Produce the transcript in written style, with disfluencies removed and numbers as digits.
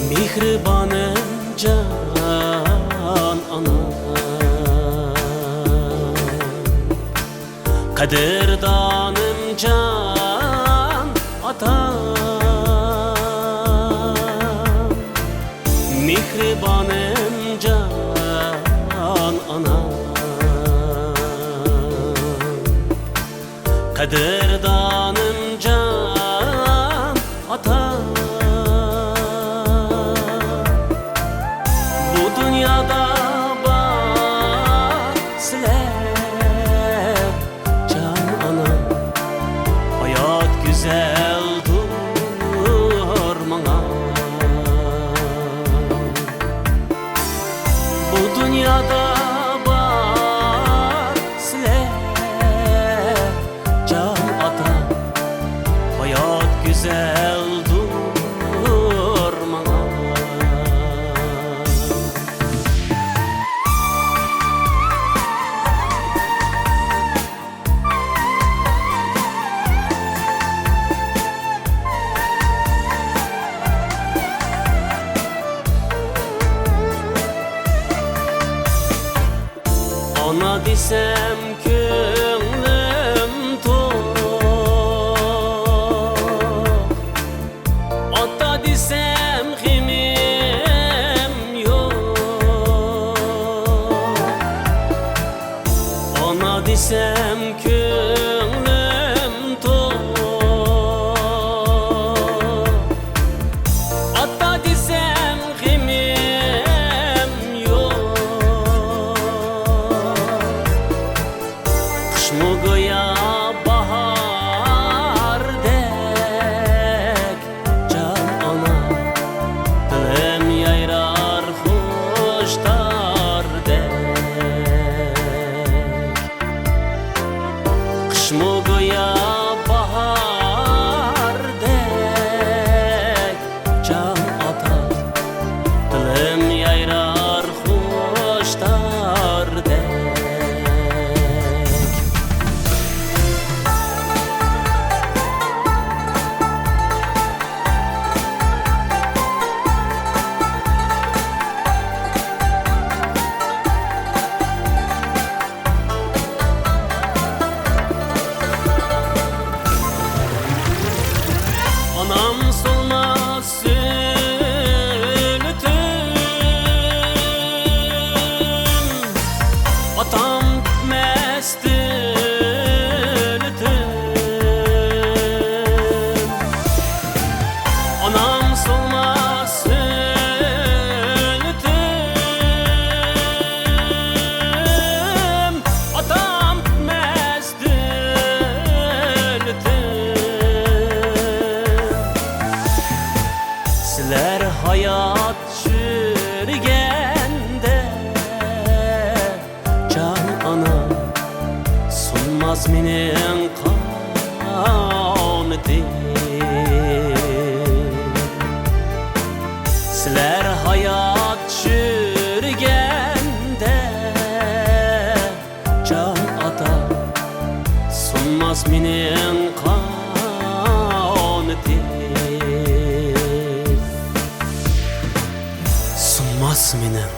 Mihribanım can ana, kadirdanım can ata. Mihribanım can ana, kadirdanım can ata. Dünyada var sizler can ana, hayat güzeldir mana. Bu dünyada var sizler can ata, hayat güzeldir mana. Ana desem könlüm tok, ata desem himim yok. Ana desem könlüm tok, ata desem himim yok. Mugoya bahar dek can ana, dilim yayrar hoştar dek. Kış mugoya bahar dek can ata, dilim yayrar hoştar dek. Anam solmaz sülütüm, atam bitmez dülütüm. Anam solmaz sülütüm, atam bitmez dülütüm. Sizler hayat sürgende can ana, sunmaz menin kanatim. Sizler hayat sürgende can ata, sunmaz menin kanatim. Sunmaz menin